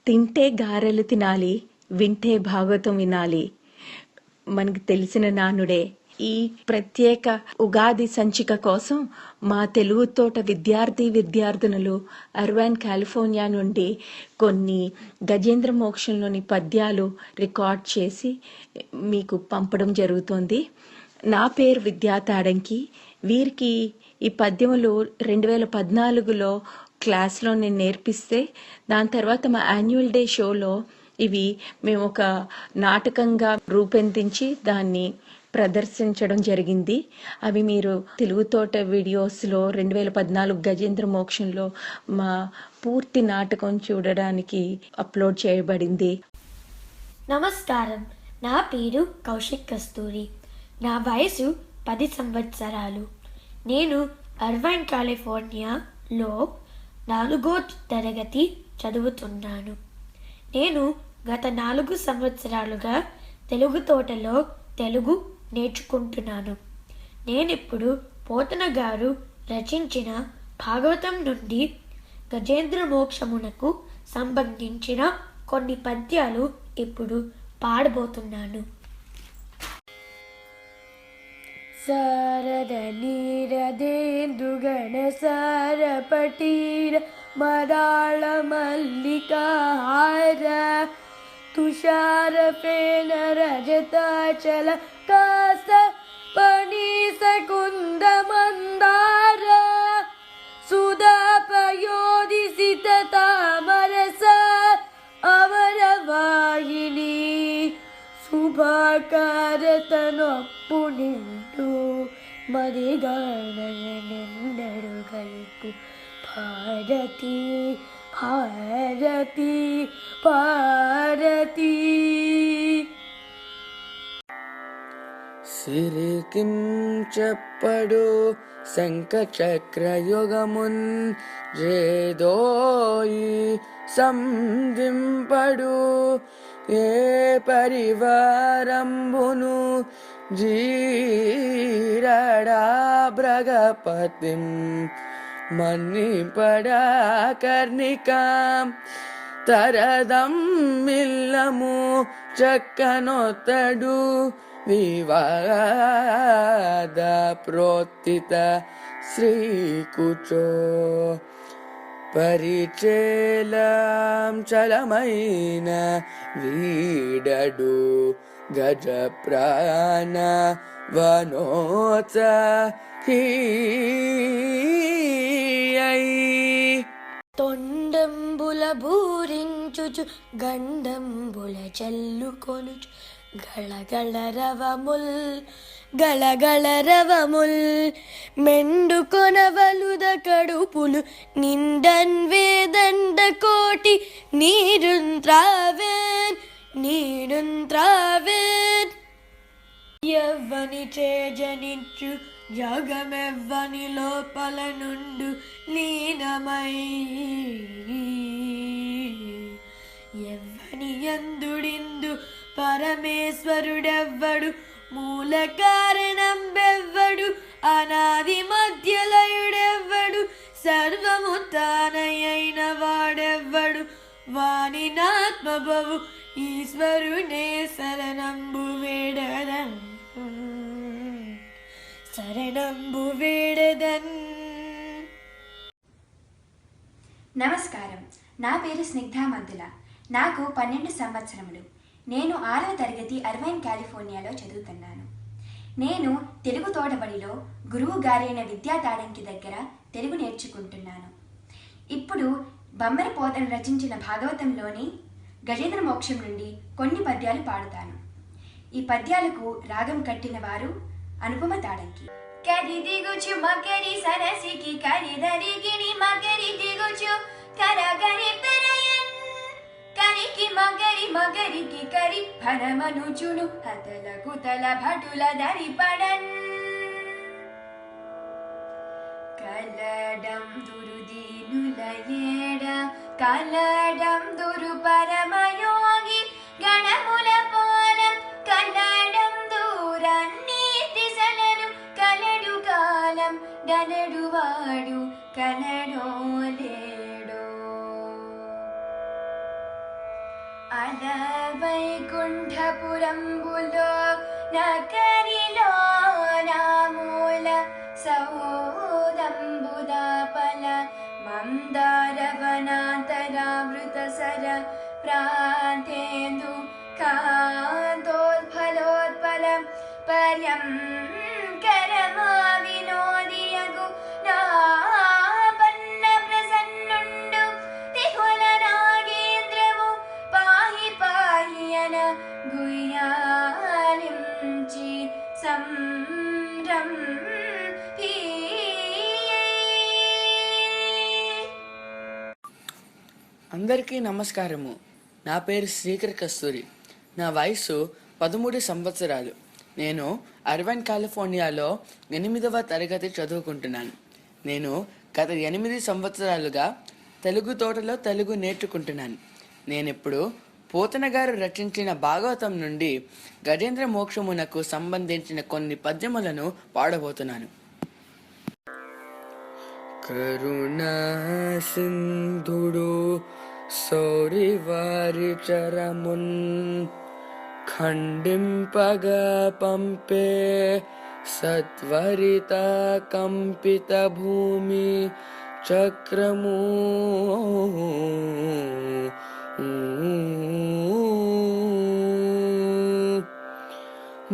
తింటే గారెలు తినాలి, వింటే భాగవతం వినాలి. మనకు తెలిసిన నానుడే. ఈ ప్రత్యేక ఉగాది సంచిక కోసం మా తెలుగు తోట విద్యార్థినులు అర్వాన్ కాలిఫోర్నియా నుండి కొన్ని గజేంద్ర మోక్షంలోని పద్యాలు రికార్డ్ చేసి మీకు పంపడం జరుగుతోంది. నా పేరు విద్యా తాడంకి. వీరికి ఈ పద్యములు 2014లో క్లాస్లో నేను నేర్పిస్తే, దాని తర్వాత మా యాన్యువల్ డే షోలో ఇవి మేము ఒక నాటకంగా రూపొందించి దాన్ని ప్రదర్శించడం జరిగింది. అవి మీరు తెలుగు తోట వీడియోస్లో 2014 గజేంద్ర మోక్షంలో మా పూర్తి నాటకం చూడడానికి అప్లోడ్ చేయబడింది. నమస్కారం, నా పేరు కౌశిక్ కస్తూరి. నా వయసు 10 సంవత్సరాలు. నేను అర్వాన్ కాలిఫోర్నియాలో 4వ తరగతి చదువుతున్నాను. నేను గత 4 సంవత్సరాలుగా తెలుగు తోటలో తెలుగు నేర్చుకుంటున్నాను. నేనిప్పుడు పోతన గారు రచించిన భాగవతం నుండి గజేంద్ర మోక్షమునకు సంబంధించిన కొన్ని పద్యాలు ఇప్పుడు పాడబోతున్నాను. శారద నీరదేందుగణ సారపటీర మరాళ మల్లికాహార తుషార ఫేన రజతాచల కాస పనీస కుంద మందార సుధాపయోధిసిత తామరస అమరవాహిని శుభాకారతనొప్పు నిండు మదిగణనెందరు గల్పు భారతి భారతి భారతి. సిరికిం చెప్పడు శంఖచక్రయుగమున్ జేదోయి సంధింపడు ఏ పరివారంబును జీరడా భ్రగపతిం మన్నిపడా కర్ణికాం తరదం మిల్లము చక్కనొత్తడు వివాద ప్రోత్తిత శ్రీకుచో పరిచేలం చలమైన వీడడు గజ ప్రాణ వనోచ తొండంబుల భూరించుచు గండంబుల చల్లుకొనుచు గళగళ రవముల్ మెండు కొనవలుద కడుపులు నిండన్ వేదండ కోటి నీరుంత్రావేన్ ఎవ్వని చేజనిచ్చు జగమెవ్వని లోపల నుండు లీనమై ఎవ్వని యందుడిందు పరమేశ్వరుడెవ్వడు మూల కారణం బెవ్వడు అనాది మధ్యలయుడెవ్వడు సర్వము తానయైన వాడెవ్వడు వాని నాత్మభవు ఈశ్వరునే శరణంబు వేడదన్ నమస్కారం, నా పేరు స్నిగ్ధా మంతుల. నాకు 12 సంవత్సరములు. నేను 6వ తరగతి అర్వాన్ కాలిఫోర్నియాలో చదువుతున్నాను. నేను తెలుగు తోటబడిలో గురువు గారైన విద్యా తాడంకి దగ్గర తెలుగు నేర్చుకుంటున్నాను. ఇప్పుడు బమ్మర పోతన రచించిన భాగవతంలోని గజేంద్ర మోక్షం నుండి కొన్ని పద్యాలు పాడుతాను. ఈ పద్యాలకు రాగం కట్టిన వారు అనుపమ తాడంకి. కరి దిగుచు మకరి సరసికి కరిదరి గిని మకరి దిగుచు కరగరి పెరయన్ కరికి మగరి మగరికి కరి ఫరమనుచును హతల కుతల భటుల దరి పడన్ కలడం దురుదీనుల ఏడ కలడం దురు పరమయోగి గణముల పాలం కలడం దూరన్నీ దిశలను కలడు కాలం గలడు వాడు కలడో లేడో. వైకుంఠపురంబులో నకరిలో నామూల సౌదంబుదాపల మందారవనాంతరావృతసర ప్రాంతేందు కాంతోద్ఫలోత్పల పర్యం కరమా వినోదియగు నాపన్న ప్రసన్నుండు తిహుల నాగేంద్రము పాహి పాహి అన గుయ్యాలించి అందరికీ నమస్కారము. నా పేరు శ్రీకర్ కస్తూరి. నా వయసు 13 సంవత్సరాలు. నేను అర్వైన్ కాలిఫోర్నియాలో 8వ తరగతి చదువుకుంటున్నాను. నేను గత 8 సంవత్సరాలుగా తెలుగు తోటలో తెలుగు నేర్చుకుంటున్నాను. నేనిప్పుడు పోతన గారు రచించిన భాగవతం నుండి గజేంద్ర మోక్షమునకు సంబంధించిన కొన్ని పద్యములను పాడబోతున్నాను. కరుణా సింధుడు సౌరివారి చరమున్ ఖండింపగా పంపే సత్వరిత కంపిత భూమి చక్రము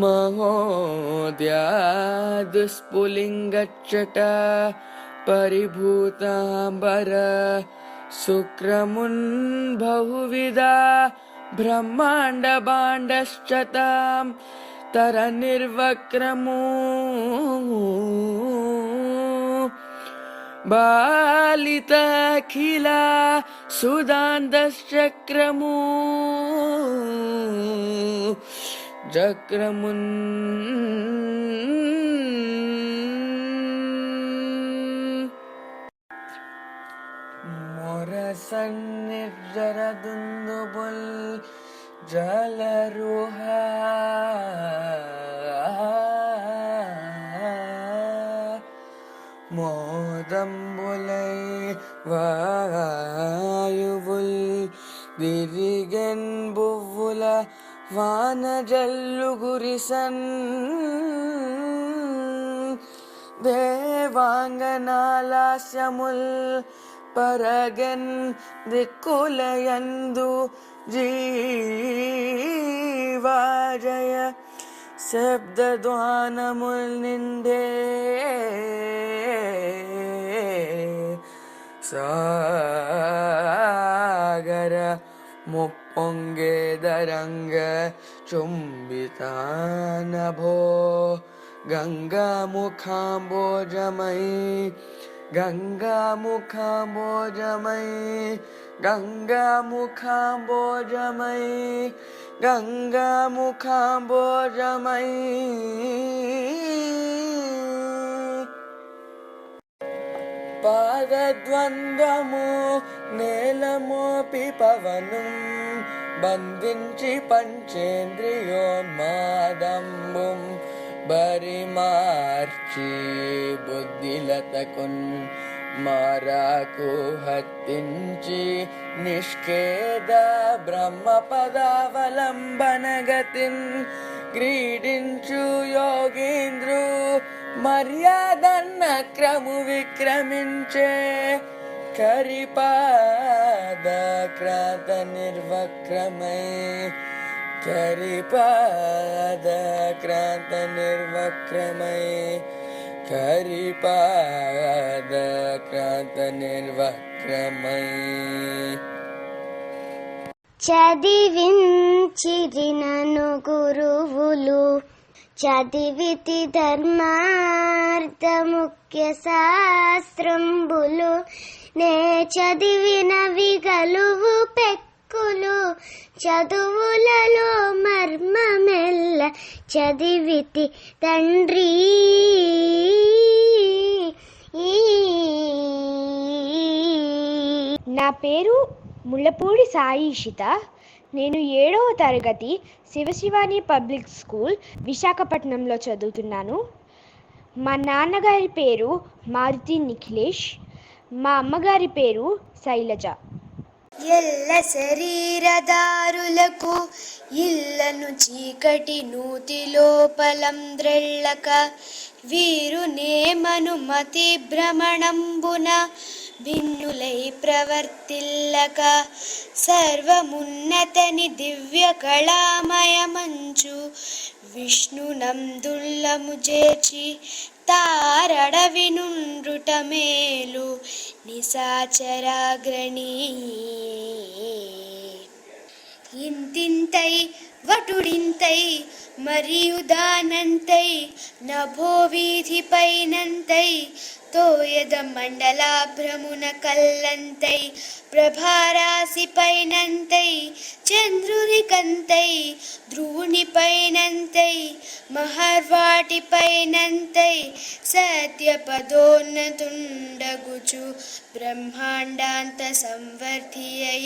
మహోద్యాదుస్ఫులింగచ్చట పరిభూతాంబర శుక్రమున్ బహువిధా బ్రహ్మాండ బాండశ్చతాం తర నిర్వక్రము బాలితఖిల సుదాంతశ్చక్రము చక్రమున్ మొరసన్నిర్జరదుందుబుల్ జలరుహ మోదంబులై వాయువుల్ దిరిగెన్ బువ్వుల వానజల్లు గురిసన్ దేవాంగనాలాస్యముల్ పరగన్ దిక్కులయందు జీవాజయ శబ్దధ్వానముల్ నిండే సాగర ముప్పొంగేదరంగ చుంబితానభో గంగాముఖాంబోజమై గంగాముఖాంబోజమై గంగాముఖాంబోజమై గంగాముఖాంబోజమై పాదద్వంద్వము నేలమోపి పవనం బంధించి పంచేంద్రియోన్మాదంబుం బరిమార్చి బుద్ధిలతకున్ మారాకు హత్తించి నిష్కేద బ్రహ్మ పదావలంబనగతిన్ క్రీడించు యోగీంద్రు మర్యాదన్న క్రము విక్రమించే కరిపాద క్రాత నిర్వక్రమై కరిపాద క్రాంత నిర్వక్రమై కరిపాద క్రాంత నిర్వక్రమై చదివించిరినను గురువులు చదివితి ధర్మార్థ ముఖ్య శాస్త్రంబులు నే చదివినవి గలువు పెక్కులు చదువులలో మర్మమెల్ల చదివితి తండ్రి. నా పేరు ముళ్ళపూడి సాయిషిత. నేను 7వ తరగతి శివశివాని పబ్లిక్ స్కూల్ విశాఖపట్నంలో చదువుతున్నాను. మా నాన్నగారి పేరు మారుతి నిఖిలేష్, మా అమ్మగారి పేరు శైలజ. ఎల్ల శరీరదారులకు ఇల్లను చీకటి నూతి లోపలంద్రెళ్ళక వీరు నేమను మతి భ్రమణంబున భిన్నులై ప్రవర్తిల్లక సర్వమున్నతని దివ్య కళామయమంచు విష్ణునందుల్లము చేర్చి తారడవి నుండుట మేలు నిశాచరాగ్రణీ. ఇంతింతై వటుడింతై మరియు దానంతై నభో వీధి పైనంతై తోయద మండలాభ్రమున కల్లంతై ప్రభారాశి పైనంతై చంద్రుని కంతై ధ్రువుని పైనంతై మహర్వాటి పైనంతై సత్యపదోన్నతుండగుచు బ్రహ్మాండాంత సంవర్ధియై